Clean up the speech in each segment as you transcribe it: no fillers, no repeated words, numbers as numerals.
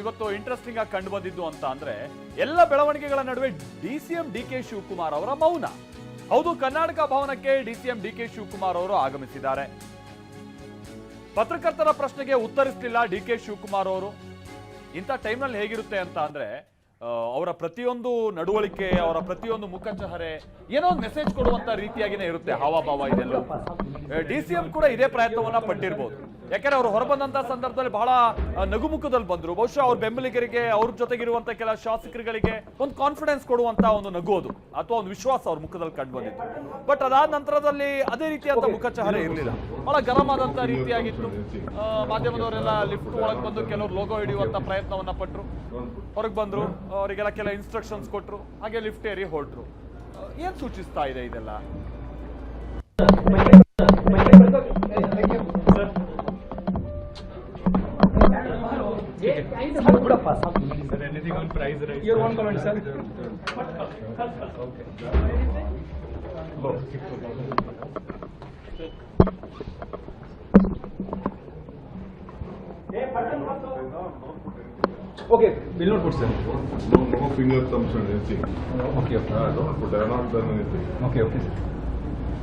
ಇವತ್ತು ಇಂಟ್ರೆಸ್ಟಿಂಗ್ ಆಗಿ ಕಂಡು ಬಂದಿದ್ದು ಅಂತ ಅಂದ್ರೆ ಎಲ್ಲ ಬೆಳವಣಿಗೆಗಳ ನಡುವೆ ಡಿಸಿಎಂ ಡಿಕೆ ಶಿವಕುಮಾರ್ ಅವರ ಮೌನ. ಹೌದು, ಕರ್ನಾಟಕ ಭವನಕ್ಕೆ ಡಿಸಿಎಂ ಡಿಕೆ ಶಿವಕುಮಾರ್ ಅವರು ಆಗಮಿಸಿದ್ದಾರೆ. ಪತ್ರಕರ್ತರ ಪ್ರಶ್ನೆಗೆ ಉತ್ತರಿಸಲಿಲ್ಲ ಡಿಕೆ ಶಿವಕುಮಾರ್ ಅವರು. ಇಂಥ ಟೈಮ್ನಲ್ಲಿ ಹೇಗಿರುತ್ತೆ ಅಂತ ಅಂದ್ರೆ ಅವರ ಪ್ರತಿಯೊಂದು ನಡವಳಿಕೆ, ಅವರ ಪ್ರತಿಯೊಂದು ಮುಖಚಹರೆ ಏನೋ ಒಂದು ಮೆಸೇಜ್ ಕೊಡುವಂತ ರೀತಿಯಾಗಿನೇ ಇರುತ್ತೆ ಹಾವಭಾವ ಇದೆಲ್ಲ. ಡಿಸಿಎಂ ಕೂಡ ಇದೇ ಪ್ರಯತ್ನವನ್ನ ಪಟ್ಟಿರ್ಬೋದು. ಯಾಕಂದ್ರೆ ಅವರು ಹೊರಬಂದಂತ ಸಂದರ್ಭದಲ್ಲಿ ಬಹಳ ನಗುಮುಖದಲ್ಲಿ ಬಂದ್ರು. ಬಹುಶಃ ಅವ್ರ ಬೆಂಬಲಿಗರಿಗೆ, ಅವ್ರ ಜೊತೆಗಿರುವಂತ ಕೆಲ ಶಾಸಕರುಗಳಿಗೆ ಒಂದು ಕಾನ್ಫಿಡೆನ್ಸ್ ಕೊಡುವಂತ ಒಂದು ನಗೋದು ಅಥವಾ ಒಂದು ವಿಶ್ವಾಸ ಅವ್ರ ಮುಖದಲ್ಲಿ ಕಂಡು ಬಂದಿತ್ತು. ಬಟ್ ಅದಾದ ನಂತರದಲ್ಲಿ ಅದೇ ರೀತಿಯಾದ ಮುಖಚಹರೆ ಇರಲಿಲ್ಲ, ಬಹಳ ಗರಂ ಆದಂತ ರೀತಿಯಾಗಿತ್ತು. ಮಾಧ್ಯಮದವರೆಲ್ಲ ಲಿಫ್ಟ್ ಒಳಗೆ ಬಂದು ಕೆಲವರು ಲೋಗೋ ಹಿಡಿಯುವಂತ ಪ್ರಯತ್ನವನ್ನ ಪಟ್ಟರು, ಹೊರಗೆ ಬಂದ್ರು, ಅವರಿಗೆಲ್ಲ ಕೆಲ ಇನ್ಸ್ಟ್ರಕ್ಷನ್ಸ್ ಕೊಟ್ಟರು, ಹಾಗೆ ಲಿಫ್ಟ್ ಏರಿ ಹೊರಟ್ರು. ಏನ್ ಸೂಚಿಸ್ತಾ ಇದೆ ಇದೆಲ್ಲ? Sir, anything on price rise? Your one comment, sir. Okay, will not put, sir. No finger thumbs or anything. Okay. Don't put. I have not done anything. Okay, sir.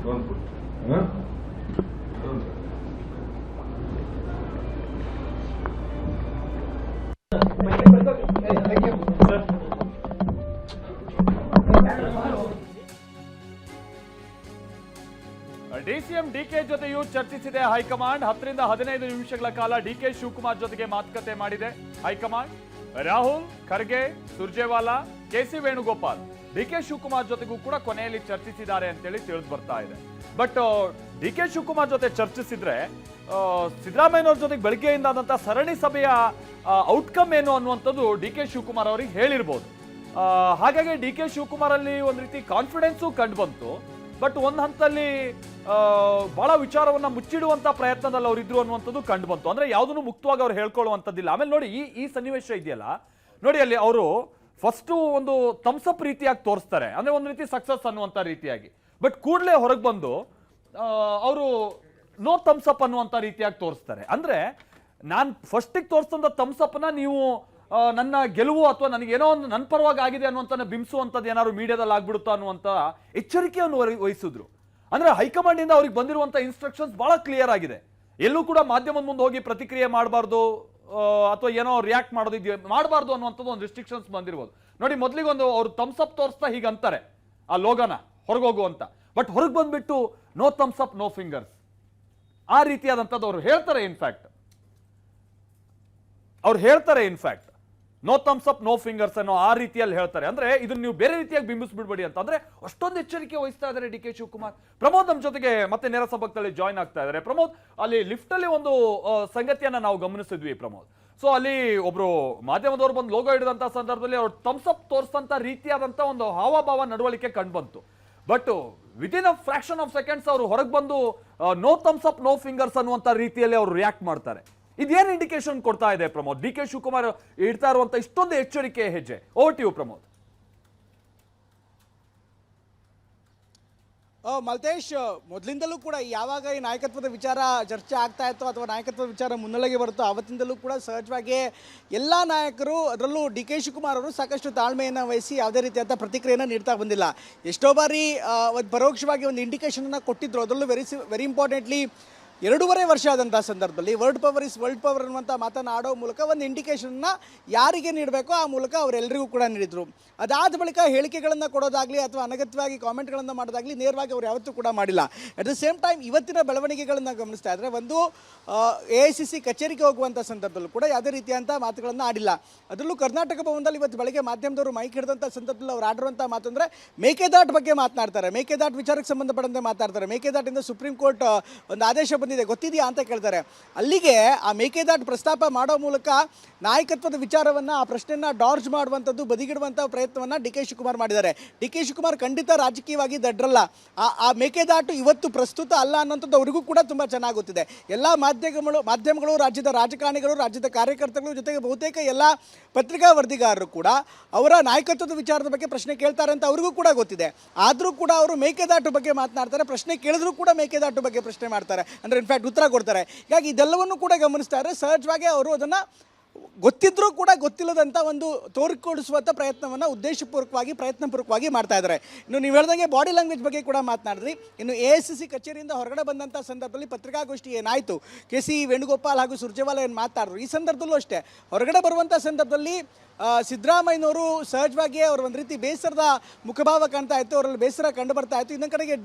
Don't put. Huh? Don't. DCM DK ಜೊತೆಯೂ ಚರ್ಚಿಸಿದೆ high command. 10 ರಿಂದ 15 ನಿಮಿಷಗಳ ಕಾಲ DK Shivakumar ಜೊತೆಗೆ ಮಾತುಕತೆ ಮಾಡಿದೆ high command. Rahul Kharge, Surjewala, KC Venugopal DK Shivakumar ಜೊತೆಗೂ ಕೂಡ ಕೊನೆಯಲ್ಲಿ ಚರ್ಚಿಸಿದ್ದಾರೆ ಅಂತೇಳಿ ತಿಳಿದು ಬರ್ತಾ ಇದೆ. ಬಟ್ ಡಿಕೆ ಶಿವಕುಮಾರ್ ಜೊತೆ ಚರ್ಚಿಸಿದ್ರೆ ಸಿದ್ದರಾಮಯ್ಯನವ್ರ ಜೊತೆಗೆ ಬೆಳಗ್ಗೆಯಿಂದ ಆದಂತಹ ಸರಣಿ ಸಭೆಯ ಔಟ್ಕಮ್ ಏನು ಅನ್ನುವಂಥದ್ದು ಡಿಕೆ ಶಿವಕುಮಾರ್ ಅವರಿಗೆ ಹೇಳಿರ್ಬೋದು. ಹಾಗಾಗಿ ಡಿಕೆ ಶಿವಕುಮಾರ್ ಅಲ್ಲಿ ಒಂದು ರೀತಿ ಕಾನ್ಫಿಡೆನ್ಸು ಕಂಡು ಬಂತು. ಬಟ್ ಒಂದು ಹಂತದಲ್ಲಿ ಬಹಳ ವಿಚಾರವನ್ನ ಮುಚ್ಚಿಡುವಂತ ಪ್ರಯತ್ನದಲ್ಲಿ ಅವ್ರು ಇದ್ರು ಅನ್ನುವಂಥದ್ದು ಕಂಡು ಬಂತು. ಅಂದ್ರೆ ಯಾವುದನ್ನು ಮುಕ್ತವಾಗಿ ಅವ್ರು ಹೇಳ್ಕೊಳ್ಳುವಂಥದ್ದಿಲ್ಲ. ಆಮೇಲೆ ನೋಡಿ, ಈ ಸನ್ನಿವೇಶ ಇದೆಯಲ್ಲ ನೋಡಿ, ಅಲ್ಲಿ ಅವರು ಫಸ್ಟ್ ಒಂದು ಥಮ್ಸಪ್ ರೀತಿಯಾಗಿ ತೋರಿಸ್ತಾರೆ, ಅಂದ್ರೆ ಒಂದು ರೀತಿ ಸಕ್ಸಸ್ ಅನ್ನುವಂಥ ರೀತಿಯಾಗಿ. ಬಟ್ ಕೂಡಲೇ ಹೊರಗೆ ಬಂದು ಅವರು ನೋ ಥಮ್ಸಪ್ ಅನ್ನುವಂಥ ರೀತಿಯಾಗಿ ತೋರಿಸ್ತಾರೆ. ಅಂದ್ರೆ ನಾನು ಫಸ್ಟಿಗೆ ತೋರಿಸಿದಂಥ ಥಮ್ಸಪ್ನ ನೀವು ನನ್ನ ಗೆಲುವು ಅಥವಾ ನನಗೇನೋ ಒಂದು ನನ್ನ ಪರವಾಗಿ ಆಗಿದೆ ಅನ್ನುವಂಥ ಬಿಂಬಿಸುವಂಥದ್ದು ಏನಾದ್ರು ಮೀಡಿಯಾದಲ್ಲಿ ಆಗ್ಬಿಡುತ್ತಾ ಅನ್ನುವಂಥ ಎಚ್ಚರಿಕೆಯನ್ನು ವಹಿಸಿದ್ರು. ಅಂದ್ರೆ ಹೈಕಮಾಂಡ್ ಇಂದ ಅವ್ರಿಗೆ ಬಂದಿರುವಂಥ ಇನ್ಸ್ಟ್ರಕ್ಷನ್ಸ್ ಬಹಳ ಕ್ಲಿಯರ್ ಆಗಿದೆ. ಎಲ್ಲೂ ಕೂಡ ಮಾಧ್ಯಮದ ಮುಂದೆ ಹೋಗಿ ಪ್ರತಿಕ್ರಿಯೆ ಮಾಡಬಾರ್ದು ಅಥವಾ ಏನೋ ರಿಯಾಕ್ಟ್ ಮಾಡೋದಿದೆಯೋ ಮಾಡಬಾರ್ದು ಅನ್ನುವಂಥದ್ದು ಒಂದು ರಿಸ್ಟ್ರಿಕ್ಷನ್ಸ್ ಬಂದಿರ್ಬೋದು. ನೋಡಿ, ಮೊದಲಿಗೆ ಒಂದು ಅವ್ರು ಥಮ್ಸಪ್ ತೋರಿಸ್ತಾ ಹೀಗೆ ಅಂತಾರೆ ಆ ಲೋಗನ ಹೊರಗೋಗು ಅಂತ. ಬಟ್ ಹೊರಗೆ ಬಂದ್ಬಿಟ್ಟು ನೋ ಥಮ್ಸಪ್ ನೋ ಫಿಂಗರ್ಸ್ ಆ ರೀತಿಯಾದಂಥದ್ದು ಅವ್ರು ಹೇಳ್ತಾರೆ. In fact no thumbs up no fingers ಅನ್ನೋ ಆ ರೀತಿಯಲ್ಲಿ ಹೇಳ್ತಾರೆ. ಅಂದ್ರೆ ಇದನ್ನ ನೀವು ಬೇರೆ ರೀತಿಯಾಗಿ ಬಿಂಬಿಸ್ಬಿಡ್ಬೇಡಿ ಅಂತ. ಅಂದ್ರೆ ಅಷ್ಟೊಂದು ಎಚ್ಚರಿಕೆ ವಹಿಸ್ತಾ ಇದ್ದಾರೆ ಡಿ ಕೆ ಶಿವಕುಮಾರ್. ಪ್ರಮೋದ್ ನಮ್ಮ ಜೊತೆಗೆ ಮತ್ತೆ ನೇರ ಸಂಪರ್ಕದಲ್ಲಿ ಜಾಯ್ನ್ ಆಗ್ತಾ ಇದ್ದಾರೆ. ಪ್ರಮೋದ್, ಅಲ್ಲಿ ಲಿಫ್ಟ್ ಅಲ್ಲಿ ಒಂದು ಸಂಗತಿಯನ್ನ ನಾವು ಗಮನಿಸಿದ್ವಿ ಪ್ರಮೋದ್. ಸೊ ಅಲ್ಲಿ ಒಬ್ರು ಮಾಧ್ಯಮದವರು ಬಂದು ಲೋಗೋ ಹಿಡಿದಂತ ಸಂದರ್ಭದಲ್ಲಿ ಅವ್ರು ಥಮ್ಸ್ ಅಪ್ ತೋರಿಸಂತ ರೀತಿಯಾದಂತ ಒಂದು ಹಾವಭಾವ ನಡವಳಿಕೆ ಕಂಡು ಬಂತು. But within a fraction of seconds ಅವರು ಹೊರಗೆ ಬಂದು no thumbs up no fingers ಅನ್ನುವಂತ ರೀತಿಯಲ್ಲಿ ಅವರು ರಿಯಾಕ್ಟ್ ಮಾಡ್ತಾರೆ. ಇದೇನು ಇಂಡಿಕೇಶನ್ ಕೊಡ್ತಾ ಇದೆ ಪ್ರಮೋದ್? ಡಿ ಕೆ ಶಿವಕುಮಾರ್ ಇಡ್ತಾ ಇರುವಂತ ಇಷ್ಟೊಂದು ಎಚ್ಚರಿಕೆ ಹೆಜ್ಜೆ. Over to you Pramod. Maltesh, ಮೊದಲಿಂದಲೂ ಕೂಡ ಯಾವಾಗ ಈ ನಾಯಕತ್ವದ ವಿಚಾರ ಚರ್ಚೆ ಆಗ್ತಾ ಇತ್ತೋ ಅಥವಾ ನಾಯಕತ್ವದ ವಿಚಾರ ಮುನ್ನೆಲೆಗೆ ಬರುತ್ತೋ ಅವತ್ತಿಂದಲೂ ಕೂಡ ಸಹಜವಾಗಿ ಎಲ್ಲ ನಾಯಕರು, ಅದರಲ್ಲೂ ಡಿ ಕೆ ಶಿವಕುಮಾರ್ ಅವರು ಸಾಕಷ್ಟು ತಾಳ್ಮೆಯನ್ನು ವಹಿಸಿ ಯಾವುದೇ ರೀತಿಯಾದ ಪ್ರತಿಕ್ರಿಯೆಯನ್ನು ನೀಡ್ತಾ ಬಂದಿಲ್ಲ. ಎಷ್ಟೋ ಬಾರಿ ಒಂದು ಪರೋಕ್ಷವಾಗಿ ಒಂದು ಇಂಡಿಕೇಶನನ್ನು ಕೊಟ್ಟಿದ್ರು. ಅದರಲ್ಲೂ ವೆರಿ ಇಂಪಾರ್ಟೆಂಟ್ಲಿ 2.5 ವರ್ಷ ಆದಂಥ ಸಂದರ್ಭದಲ್ಲಿ world power is world power ಅನ್ನುವಂಥ ಮಾತನ್ನು ಆಡೋ ಮೂಲಕ ಒಂದು ಇಂಡಿಕೇಶನ್ನ ಯಾರಿಗೆ ನೀಡಬೇಕೋ ಆ ಮೂಲಕ ಅವರೆಲ್ಲರಿಗೂ ಕೂಡ ನೀಡಿದರು. ಅದಾದ ಬಳಿಕ ಹೇಳಿಕೆಗಳನ್ನು ಕೊಡೋದಾಗಲಿ ಅಥವಾ ಅನಗತ್ಯವಾಗಿ ಕಾಮೆಂಟ್ಗಳನ್ನು ಮಾಡೋದಾಗಲಿ ನೇರವಾಗಿ ಅವರು ಯಾವತ್ತೂ ಕೂಡ ಮಾಡಿಲ್ಲ. ಅಟ್ ದ ಸೇಮ್ ಟೈಮ್ ಇವತ್ತಿನ ಬೆಳವಣಿಗೆಗಳನ್ನು ಗಮನಿಸ್ತಾ ಇದ್ದರೆ ಒಂದು AICC ಕಚೇರಿಗೆ ಹೋಗುವಂಥ ಸಂದರ್ಭದಲ್ಲೂ ಕೂಡ ಯಾವುದೇ ರೀತಿಯಂಥ ಮಾತುಗಳನ್ನು ಆಡಿಲ್ಲ. ಅದರಲ್ಲೂ ಕರ್ನಾಟಕ ಭವನದಲ್ಲಿ ಇವತ್ತು ಬೆಳಗ್ಗೆ ಮಾಧ್ಯಮದವರು ಮೈಕ್ ಹಿಡಿದಂಥ ಸಂದರ್ಭದಲ್ಲಿ ಅವ್ರು ಆಡಿರುವಂಥ ಮಾತು ಅಂದರೆ ಮೇಕೆದಾಟು ಬಗ್ಗೆ ಮಾತನಾಡ್ತಾರೆ, ಮೇಕೆದಾಟು ವಿಚಾರಕ್ಕೆ ಸಂಬಂಧಪಟ್ಟಂತೆ ಮಾತಾಡ್ತಾರೆ. ಮೇಕೆದಾಟಿಂದ ಸುಪ್ರೀಂ ಕೋರ್ಟ್ ಒಂದು ಆದೇಶ ಬಂದಿದೆ, ಗೊತ್ತಿದೆಯಾ ಅಂತ ಕೇಳ್ತಾರೆ. ಅಲ್ಲಿಗೆ ಆ ಮೇಕೆದಾಟು ಪ್ರಸ್ತಾಪ ಮಾಡೋ ಮೂಲಕ ನಾಯಕತ್ವದ ವಿಚಾರವನ್ನು, ಆ ಪ್ರಶ್ನೆಯನ್ನು ಡಾರ್ಜ್ ಮಾಡುವಂಥದ್ದು, ಬದಿಗಿಡುವಂಥ ಪ್ರಯತ್ನವನ್ನು ಡಿ ಕೆ ಶಿವಕುಮಾರ್ ಮಾಡಿದ್ದಾರೆ. ಡಿ ಕೆ ಶಿವಕುಮಾರ್ ಖಂಡಿತ ರಾಜಕೀಯವಾಗಿ ದಡ್ರಲ್ಲ. ಆ ಮೇಕೆದಾಟು ಇವತ್ತು ಪ್ರಸ್ತುತ ಅಲ್ಲ ಅನ್ನೋಂಥದ್ದು ಅವರಿಗೂ ಕೂಡ ತುಂಬ ಚೆನ್ನಾಗಿ ಗೊತ್ತಿದೆ. ಎಲ್ಲ ಮಾಧ್ಯಮಗಳು, ರಾಜ್ಯದ ರಾಜಕಾರಣಿಗಳು, ರಾಜ್ಯದ ಕಾರ್ಯಕರ್ತಗಳು, ಜೊತೆಗೆ ಬಹುತೇಕ ಎಲ್ಲ ಪತ್ರಿಕಾ ವರದಿಗಾರರು ಕೂಡ ಅವರ ನಾಯಕತ್ವದ ವಿಚಾರದ ಬಗ್ಗೆ ಪ್ರಶ್ನೆ ಕೇಳ್ತಾರೆ ಅಂತ ಅವರಿಗೂ ಕೂಡ ಗೊತ್ತಿದೆ. ಆದರೂ ಕೂಡ ಅವರು ಮೇಕೆದಾಟು ಬಗ್ಗೆ ಮಾತನಾಡ್ತಾರೆ. ಪ್ರಶ್ನೆ ಕೇಳಿದ್ರು ಕೂಡ ಮೇಕೆದಾಟು ಬಗ್ಗೆ ಪ್ರಶ್ನೆ ಮಾಡ್ತಾರೆ, ಅಂದರೆ ಇನ್ಫ್ಯಾಕ್ಟ್ ಉತ್ತರ ಕೊಡ್ತಾರೆ. ಹೀಗಾಗಿ ಇದೆಲ್ಲವನ್ನು ಕೂಡ ಗಮನಿಸ್ತಾರೆ. ಸಹಜವಾಗಿ ಅವರು ಅದನ್ನು ಗೊತ್ತಿದ್ರೂ ಕೂಡ ಗೊತ್ತಿಲ್ಲದಂಥ ಒಂದು ತೋರಿಕೊಡಿಸುವಂಥ ಪ್ರಯತ್ನವನ್ನು ಪ್ರಯತ್ನಪೂರ್ವಕವಾಗಿ ಮಾಡ್ತಾ ಇದ್ದಾರೆ. ಇನ್ನು ನೀವು ಹೇಳ್ದಂಗೆ ಬಾಡಿ ಲ್ಯಾಂಗ್ವೇಜ್ ಬಗ್ಗೆ ಕೂಡ ಮಾತನಾಡಿದ್ರಿ. ಇನ್ನು AICC ಕಚೇರಿಯಿಂದ ಹೊರಗಡೆ ಬಂದಂಥ ಸಂದರ್ಭದಲ್ಲಿ ಪತ್ರಿಕಾಗೋಷ್ಠಿ ಏನಾಯಿತು, KC ವೇಣುಗೋಪಾಲ್ ಹಾಗೂ ಸುರ್ಜೇವಾಲಾ ಏನು ಮಾತಾಡಿದ್ರು, ಈ ಸಂದರ್ಭದಲ್ಲೂ ಅಷ್ಟೇ ಹೊರಗಡೆ ಬರುವಂಥ ಸಂದರ್ಭದಲ್ಲಿ ಸಿದ್ದರಾಮಯ್ಯನವರು ಸಹಜವಾಗಿಯೇ ಅವರು ಒಂದು ರೀತಿ ಬೇಸರದ ಮುಖಭಾವ ಕಾಣ್ತಾ ಇತ್ತು, ಅವರಲ್ಲಿ ಬೇಸರ ಕಂಡು ಬರ್ತಾ ಇತ್ತು. ಇನ್ನೊಂದು ಕಡೆಗೆ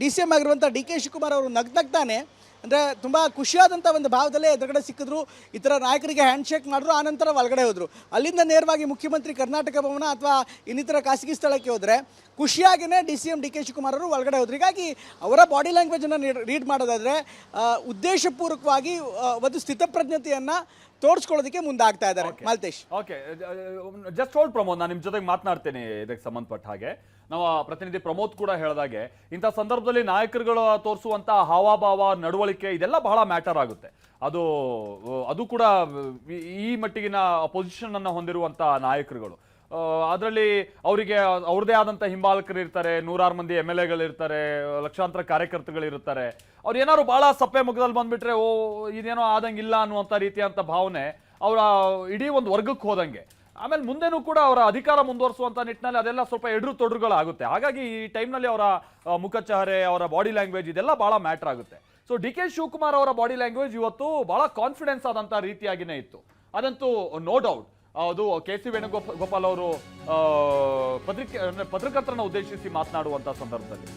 DCM ಆಗಿರುವಂಥ DK ಶಿವಕುಮಾರ್ ಅವರು ನಗ್ನಗ್ತಾನೆ ಅಂದರೆ ತುಂಬ ಖುಷಿಯಾದಂಥ ಒಂದು ಭಾವದಲ್ಲೇ ಎದುರುಗಡೆ ಸಿಕ್ಕಿದ್ರು, ಇತರ ನಾಯಕರಿಗೆ ಹ್ಯಾಂಡ್ ಶೇಕ್ ಮಾಡಿದ್ರು, ಆನಂತರ ಒಳಗಡೆ ಹೋದರು. ಅಲ್ಲಿಂದ ನೇರವಾಗಿ ಮುಖ್ಯಮಂತ್ರಿ ಕರ್ನಾಟಕ ಭವನ ಅಥವಾ ಇನ್ನಿತರ ಖಾಸಗಿ ಸ್ಥಳಕ್ಕೆ ಹೋದರೆ ಖುಷಿಯಾಗಿಯೇ DCM DK ಶಿವಕುಮಾರ್ ಅವರು ಒಳಗಡೆ ಹೋದ್ರು. ಹೀಗಾಗಿ ಅವರ ಬಾಡಿ ಲ್ಯಾಂಗ್ವೇಜನ್ನು ರೀಡ್ ಮಾಡೋದಾದರೆ ಉದ್ದೇಶಪೂರ್ವಕವಾಗಿ ಒಂದು ಸ್ಥಿತಪ್ರಜ್ಞತೆಯನ್ನು ತೋರಿಸ್ಕೊಳ್ಳೋದಕ್ಕೆ ಮುಂದಾಗ್ತಾ ಇದ್ದಾರೆ. Maltesh, okay, just hold Pramod, ನಾನು ನಿಮ್ಮ ಜೊತೆಗೆ ಮಾತನಾಡ್ತೇನೆ ಇದಕ್ಕೆ ಸಂಬಂಧಪಟ್ಟ ಹಾಗೆ. ನಮ್ಮ ಪ್ರತಿನಿಧಿ ಪ್ರಮೋದ್ ಕೂಡ ಹೇಳಿದಾಗೆ ಇಂಥ ಸಂದರ್ಭದಲ್ಲಿ ನಾಯಕರುಗಳು ತೋರಿಸುವಂತ ಹಾವಭಾವ, ನಡವಳಿಕೆ ಇದೆಲ್ಲ ಬಹಳ ಮ್ಯಾಟರ್ ಆಗುತ್ತೆ. ಅದು ಕೂಡ ಈ ಮಟ್ಟಿಗಿನ ಪೊಸಿಷನ್ ಅನ್ನ ಹೊಂದಿರುವಂತ ನಾಯಕರುಗಳು, ಅದರಲ್ಲಿ ಅವರಿಗೆ ಅವ್ರದೇ ಆದಂಥ ಹಿಂಬಾಲಕರು ಇರ್ತಾರೆ, 100 ಮಂದಿ MLA ಇರ್ತಾರೆ, ಲಕ್ಷಾಂತರ ಕಾರ್ಯಕರ್ತರುಗಳಿರ್ತಾರೆ. ಅವ್ರು ಏನಾದ್ರು ಬಹಳ ಸಪ್ಪೆ ಮುಖದಲ್ಲಿ ಬಂದ್ಬಿಟ್ರೆ ಇದೇನೋ ಆದಂಗಿಲ್ಲ ಅನ್ನುವಂಥ ರೀತಿಯಂಥ ಭಾವನೆ ಅವರ ಇಡೀ ಒಂದು ವರ್ಗಕ್ಕೆ ಹೋದಂಗೆ. ಆಮೇಲೆ ಮುಂದೆನೂ ಕೂಡ ಅವರ ಅಧಿಕಾರ ಮುಂದುವರಿಸುವಂಥ ನಿಟ್ಟಿನಲ್ಲಿ ಅದೆಲ್ಲ ಸ್ವಲ್ಪ ಎಡ್ರು ತೊಡರುಗಳಾಗುತ್ತೆ. ಹಾಗಾಗಿ ಈ ಟೈಮ್ನಲ್ಲಿ ಅವರ ಮುಖಚಹರೆ, ಅವರ ಬಾಡಿ ಲ್ಯಾಂಗ್ವೇಜ್ ಇದೆಲ್ಲ ಬಹಳ ಮ್ಯಾಟರ್ ಆಗುತ್ತೆ. ಸೊ DK ಶಿವಕುಮಾರ್ ಅವರ ಬಾಡಿ ಲ್ಯಾಂಗ್ವೇಜ್ ಇವತ್ತು ಬಹಳ ಕಾನ್ಫಿಡೆನ್ಸ್ ಆದಂಥ ರೀತಿಯಾಗಿನೇ ಇತ್ತು, ಅದಂತೂ ನೋ ಡೌಟ್. ಅದು KC ವೇಣುಗೋಪಾಲ್ ಅವರು ಪತ್ರಕರ್ತರನ್ನ ಉದ್ದೇಶಿಸಿ ಮಾತನಾಡುವಂಥ ಸಂದರ್ಭದಲ್ಲಿ